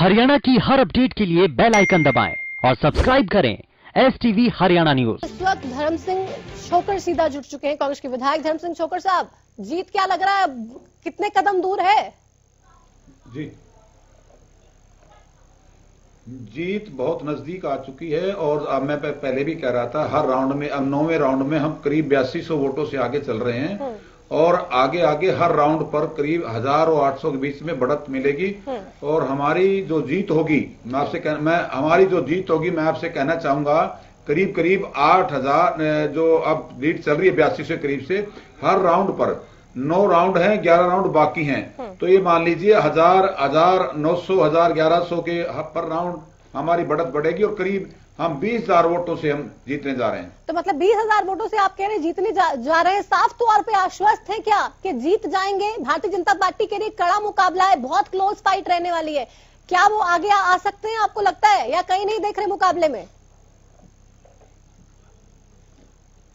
हरियाणा की हर अपडेट के लिए बेल आइकन दबाएं और सब्सक्राइब करें STV हरियाणा न्यूज। इस वक्त धर्म सिंह छोकर सीधा जुट चुके हैं। कांग्रेस के विधायक धर्म सिंह छोकर साहब, जीत क्या लग रहा है, कितने कदम दूर है? जी, जीत बहुत नजदीक आ चुकी है। और अब मैं पहले भी कह रहा था, हर राउंड में, अब 9वें राउंड में हम करीब 8200 वोटों से आगे चल रहे हैं और आगे आगे हर राउंड पर करीब 1000 और 800 के बीच में बढ़त मिलेगी। और हमारी जो जीत होगी, हमारी जो जीत होगी, मैं आपसे कहना चाहूंगा करीब करीब 8000 जो अब लीड चल रही है 82 से करीब से, हर राउंड पर 9 राउंड हैं, 11 राउंड बाकी हैं, तो ये मान लीजिए 1000, 900, 1100 के पर राउंड हमारी बढ़त बढ़ेगी और करीब हम 20,000 वोटों से हम जीतने जा रहे हैं। तो मतलब 20,000 वोटों से आप कह रहे हैं जीतने जा रहे हैं। साफ तौर पे आश्वस्त हैं क्या कि जीत जाएंगे? भारतीय जनता पार्टी के लिए कड़ा मुकाबला है, बहुत क्लोज फाइट रहने वाली है। क्या वो आगे आ सकते हैं, आपको लगता है, या कहीं नहीं देख रहे मुकाबले में?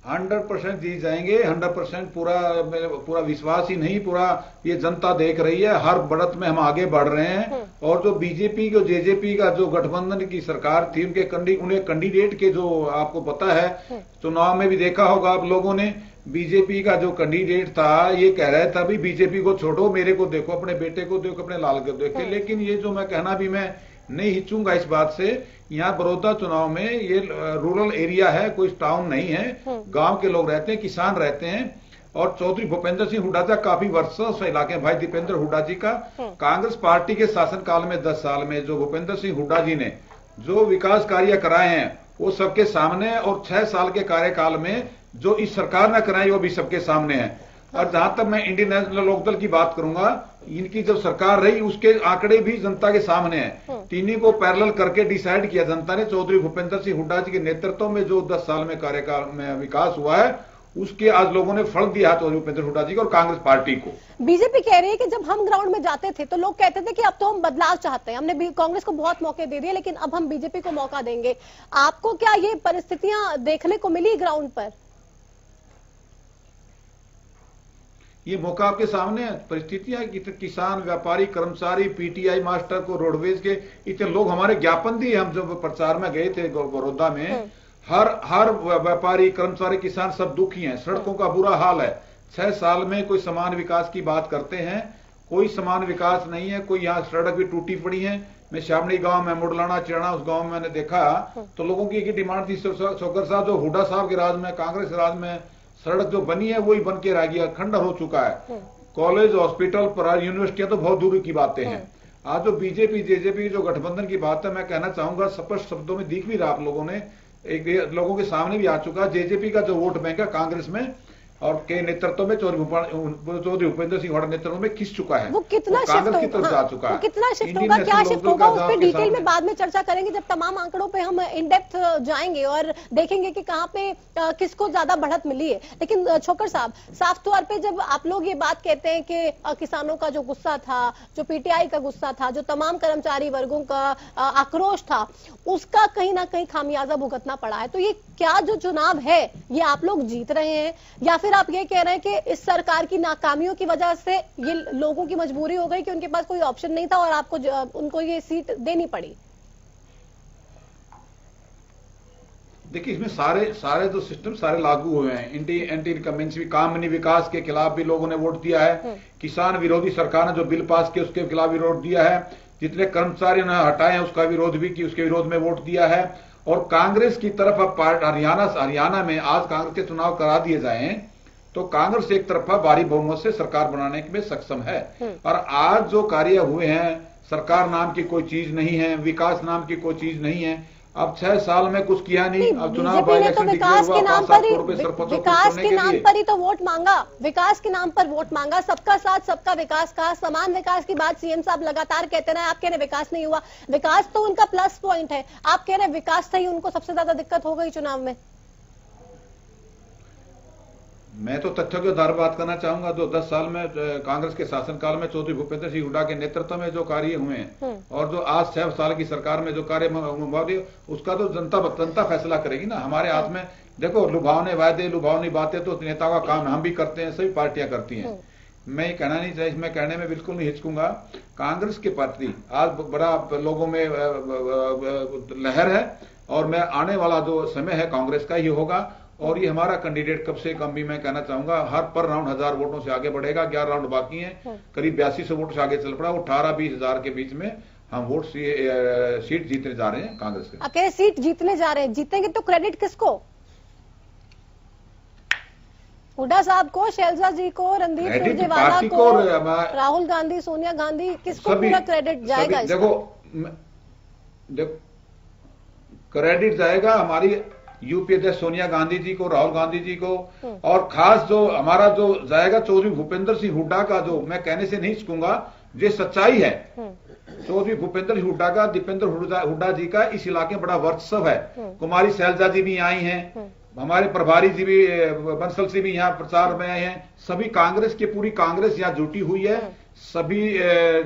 100% जीत जाएंगे। 100% पूरा विश्वास ही नहीं, पूरा ये जनता देख रही है। हर बढ़त में हम आगे बढ़ रहे हैं। और जो बीजेपी को जेजेपी का जो गठबंधन की सरकार थी, उन्हें कैंडिडेट के जो आपको पता है, चुनाव में भी देखा होगा आप लोगों ने, बीजेपी का जो कैंडिडेट था ये कह रहा था भी बीजेपी को छोड़ो, मेरे को देखो, अपने बेटे को देखो, अपने लाल को देखो। लेकिन ये जो मैं कहना भी मैं नहीं हिचूंगा इस बात से, यहाँ बड़ौदा चुनाव में ये रूरल एरिया है, कोई टाउन नहीं है, गांव के लोग रहते हैं, किसान रहते हैं। और चौधरी भूपेंद्र सिंह हुड्डा का काफी वर्षों से इलाके, भाई दीपेंद्र हुड्डा जी का कांग्रेस पार्टी के शासनकाल में 10 साल में जो भूपेंद्र सिंह हुड्डा जी ने जो विकास कार्य कराए हैं वो सबके सामने है। और 6 साल के कार्यकाल में जो इस सरकार ने कराए वो भी सबके सामने है। और जहां तक मैं इंडियन नेशनल लोकदल की बात करूंगा, इनकी जब सरकार रही उसके आंकड़े भी जनता के सामने हैं। तीनों को पैरेलल करके डिसाइड किया जनता ने। चौधरी भूपेंद्र सिंह हुड्डा जी के नेतृत्व में जो 10 साल में कार्यकाल में विकास हुआ है, उसके आज लोगों ने फल दिया चौधरी भूपेंद्र हुड्डा जी को और कांग्रेस पार्टी को। बीजेपी कह रही है कि जब हम ग्राउंड में जाते थे तो लोग कहते थे कि अब तो हम बदलाव चाहते हैं, हमने कांग्रेस को बहुत मौके दे दिए, लेकिन अब हम बीजेपी को मौका देंगे। आपको क्या ये परिस्थितियां देखने को मिली ग्राउंड पर? ये मौका आपके सामने है, परिस्थितियां। किसान, व्यापारी, कर्मचारी, पीटीआई मास्टर को, रोडवेज के इतने लोग हमारे ज्ञापन दिए। हम जब प्रचार में गए थे बड़ौदा में, हर व्यापारी, कर्मचारी, किसान सब दुखी हैं। सड़कों का बुरा हाल है। 6 साल में कोई समान विकास की बात करते हैं, कोई समान विकास नहीं है। कोई यहाँ सड़क भी टूटी पड़ी है। मैं श्यामणी गांव में, मुडलाना चिड़ाना, उस गांव में मैंने देखा तो लोगों की एक डिमांड थी, छोकर साहब, जो हुड्डा साहब के राज में, कांग्रेस राज में सड़क जो बनी है वही बन के रह गया, खंडर हो चुका है। कॉलेज, हॉस्पिटल, पर यूनिवर्सिटियां तो बहुत दूर की बातें हैं। आज जो बीजेपी जेजेपी जो गठबंधन की बात है, मैं कहना चाहूंगा स्पष्ट शब्दों में दिख भी रहा आप लोगों ने, एक लोगों के सामने भी आ चुका। जेजेपी का जो वोट बैंक है कांग्रेस में और के नेतृत्व में, चौधरी भूपेंद्र सिंह हुड्डा नेतृत्व में खिंच चुका है। वो कितना कांग्रेस की तरफ जा चुका है। कितना शिफ्ट होगा, क्या शिफ्ट होगा, उस पर डिटेल में बाद में चर्चा करेंगे, जब तमाम आंकड़ों पे हम इन डेप्थ जाएंगे और देखेंगे कि कहां पे किसको ज्यादा बढ़त मिली है। लेकिन छोकर साहब, साफ तौर पे जब आप लोग ये बात कहते हैं कि किसानों का जो गुस्सा था, जो पीटीआई का गुस्सा था, जो तमाम कर्मचारी वर्गों का आक्रोश था, उसका कहीं ना कहीं खामियाजा भुगतना पड़ा है, तो ये क्या जो चुनाव है ये आप लोग जीत रहे हैं, या फिर आप ये कह रहे हैं कि इस सरकार की नाकामियों की वजह से ये लोगों की मजबूरी हो गई कि उनके पास कोई ऑप्शन नहीं था और आपको उनको ये सीट देनी पड़ी? देखिए, इसमें सारे जो सिस्टम सारे लागू हुए हैं। एंटी इनकम्बेंसी, कानूनी विकास के खिलाफ भी लोगों ने वोट दिया है। किसान विरोधी सरकार ने जो बिल पास किया उसके खिलाफ विरोध दिया है। जितने कर्मचारी उन्हें हटाए हैं उसका विरोध भी किया, उसके विरोध में वोट दिया है। और कांग्रेस की तरफ अब हरियाणा में आज कांग्रेस के चुनाव करा दिए जाए तो कांग्रेस एक तरफा भारी बहुमत से सरकार बनाने में सक्षम है। और आज जो कार्य हुए हैं, सरकार नाम की कोई चीज नहीं है, विकास नाम की कोई चीज नहीं है। अब 6 साल में कुछ किया नहीं। अब चुनाव तो विकास के नाम पर ही तो वोट मांगा, विकास के नाम पर वोट मांगा, सबका साथ सबका विकास कहा, समान विकास की बात सीएम साहब लगातार कहते रहे। आप कह रहे विकास नहीं हुआ, विकास तो उनका प्लस पॉइंट है, आप कह रहे विकास से ही उनको सबसे ज्यादा दिक्कत हो गई चुनाव में। मैं तो तथ्यों के आधार बात करना चाहूंगा। जो 10 साल में कांग्रेस के शासनकाल में चौधरी भूपेंद्र सिंह हुड्डा के नेतृत्व में जो कार्य हुए हैं और जो आज 6 साल की सरकार में जो कार्य, उसका तो जनता फैसला करेगी ना। हमारे हाथ में देखो, लुभावने वादे, लुभावनी बातें तो नेताओं का काम है, हम भी करते हैं, सभी पार्टियां करती हैं। मैं ये कहना नहीं चाहिए, मैं कहने में बिल्कुल नहीं हिचकूंगा। कांग्रेस के प्रति आज बड़ा लोगों में लहर है और मैं आने वाला जो समय है कांग्रेस का ही होगा। और ये हमारा कैंडिडेट कब से कम भी मैं कहना चाहूंगा हर पर राउंड 1000 वोटों से आगे बढ़ेगा। 11 राउंड बाकी हैं, करीब 8200 वोट से आगे चल पड़ा। वो 18-20 हजार के बीच में हम वोट सीट जीतने जा रहे हैं कांग्रेस के। आप कह रहे सीट जीतने जा रहे हैं, जीतेंगे तो क्रेडिट किसको? हुड्डा साहब को, शैलजा जी को, रणदीप सुरजेवाला को, राहुल गांधी, सोनिया गांधी, किसको पूरा क्रेडिट जाएगा? देखो क्रेडिट जाएगा हमारी यूपी अध्यक्ष सोनिया गांधी जी को, राहुल गांधी जी को, और खास जो हमारा जो जाएगा चौधरी भूपेंद्र सिंह हुड्डा का, जो मैं कहने से नहीं चूकूंगा, ये सच्चाई है। चौधरी भूपेंद्र सिंह हुड्डा का, दीपेंद्र हुड्डा जी का इस इलाके में बड़ा वर्चस्व है। कुमारी शैलजा जी भी आई हैं, हमारे प्रभारी जी भी बंसल सिंह भी यहाँ प्रचार में आए हैं। सभी कांग्रेस की पूरी कांग्रेस यहाँ जुटी हुई है। सभी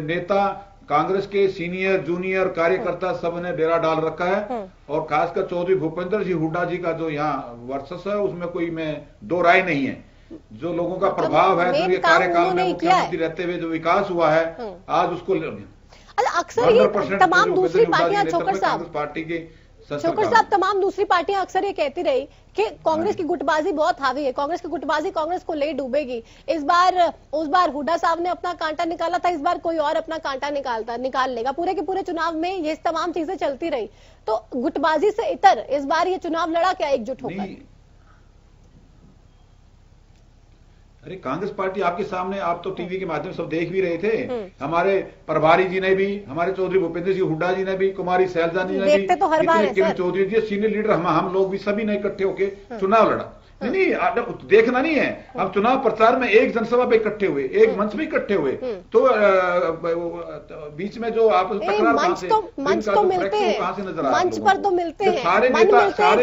नेता कांग्रेस के सीनियर जूनियर कार्यकर्ता सब ने डेरा डाल रखा है। और खासकर चौधरी भूपेंद्र सिंह हुड्डा जी का जो यहाँ वर्चस्व है उसमें कोई में दो राय नहीं है। जो लोगों का प्रभाव है, जो ये कार्यकाल में मुख्यमंत्री रहते हुए जो विकास हुआ है आज उसको अक्सर ये तमाम दूसरी पार्टियां, छोकर साहब पार्टी की छोकर साहब तमाम दूसरी पार्टियां अक्सर ये कहती रही कि कांग्रेस की गुटबाजी बहुत हावी है, कांग्रेस की गुटबाजी कांग्रेस को ले डूबेगी। उस बार हुड्डा साहब ने अपना कांटा निकाला था, इस बार कोई और अपना कांटा निकाल लेगा। पूरे के पूरे चुनाव में ये तमाम चीजें चलती रही, तो गुटबाजी से इतर इस बार ये चुनाव लड़ा क्या एकजुट होकर? अरे कांग्रेस पार्टी आपके सामने, आप तो टीवी के माध्यम से सब देख भी रहे थे। हमारे प्रभारी जी ने भी, हमारे चौधरी भूपेंद्र सिंह हुड्डा जी ने भी, कुमारी शैलजा जी ने भी, तो हर बार चौधरी जी सीनियर लीडर, हम लोग भी सभी ने इकट्ठे होकर चुनाव लड़ा। नहीं देखना नहीं है, हम चुनाव प्रचार में एक जनसभा पे इकट्ठे हुए, एक मंच में इकट्ठे हुए, तो बीच में जो आप मंच तो मिलते हैं, मंच पर तो मिलते हैं, सारे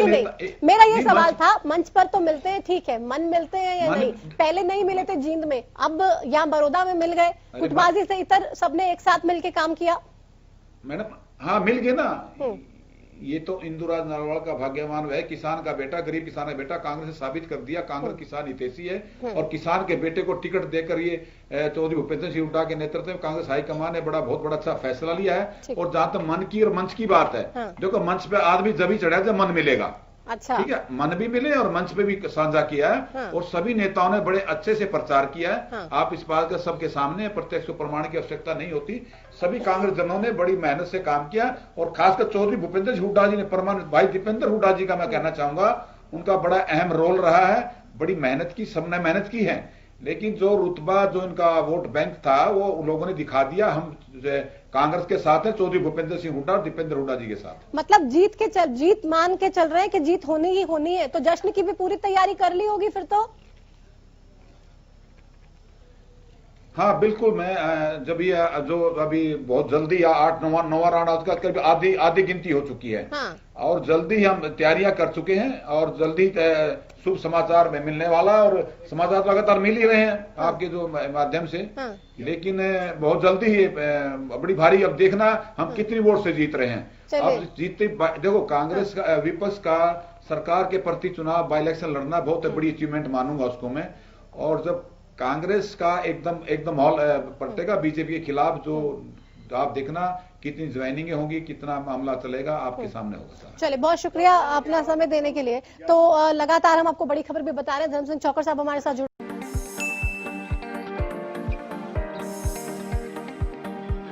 नेता। मेरा ये सवाल था, मंच पर तो मिलते हैं, ठीक है, मन मिलते हैं या नहीं? पहले नहीं मिले थे जींद में, अब यहाँ बड़ौदा में मिल गए। गुटबाजी से इतर सबने एक साथ मिलकर काम किया। मैडम हाँ मिल गए ना। ये तो इंदुराज नरवाल का भाग्यवान है, किसान का बेटा, गरीब किसान का बेटा, कांग्रेस ने साबित कर दिया कांग्रेस किसान हितैषी है। और किसान के बेटे को टिकट देकर ये चौधरी भूपेंद्र सिंह हुड्डा के नेतृत्व में कांग्रेस हाईकमान ने बहुत बड़ा अच्छा फैसला लिया है। और जहां तक मन की और मंच की बात है, देखो मंच पे आदमी जब ही चढ़ा जब मन मिलेगा। अच्छा ठीक है, मन भी मिले और मंच पे भी साझा किया है। और सभी नेताओं ने बड़े अच्छे से प्रचार किया है। आप इस बात का सबके सामने प्रत्यक्ष प्रमाण की आवश्यकता नहीं होती। सभी कांग्रेस जनों ने बड़ी मेहनत से काम किया। और खासकर चौधरी भूपेंद्र सिंह हुड्डा जी ने, परमानेंट भाई दीपेंद्र हुड्डा जी का मैं कहना चाहूंगा, उनका बड़ा अहम रोल रहा है। बड़ी मेहनत की, सबने मेहनत की है, लेकिन जो रुतबा, जो इनका वोट बैंक था, वो लोगों ने दिखा दिया। हम कांग्रेस के साथ है, चौधरी भूपेंद्र सिंह हुड्डा और दीपेंद्र हुड्डा जी के साथ। मतलब जीत मान के चल रहे हैं कि जीत होनी ही होनी है, तो जश्न की भी पूरी तैयारी कर ली होगी फिर तो? हाँ बिल्कुल, मैं जब ये जो अभी बहुत जल्दी 8-9 राउंड आज का करीब आधी गिनती हो चुकी है। और जल्दी हम तैयारियां कर चुके हैं और जल्दी शुभ समाचार में मिलने वाला। और समाचार तो लगातार मिल ही रहे हैं आपके जो माध्यम से, लेकिन बहुत जल्दी ही बड़ी भारी, अब देखना हम कितनी वोट से जीत रहे हैं। अब जीतते देखो, कांग्रेस का, विपक्ष का सरकार के प्रति चुनाव बाई इलेक्शन लड़ना बहुत बड़ी अचीवमेंट मानूंगा उसको मैं। और जब कांग्रेस का एकदम माहौल पलटेगा बीजेपी के खिलाफ, जो आप देखना कितनी ज्वाइनिंगें होंगी, कितना मामला चलेगा, आपके सामने होगा। चलिए, बहुत शुक्रिया अपना समय देने के लिए। तो लगातार हम आपको बड़ी खबर भी बता रहे हैं। धर्म सिंह चौकर साहब हमारे साथ जुड़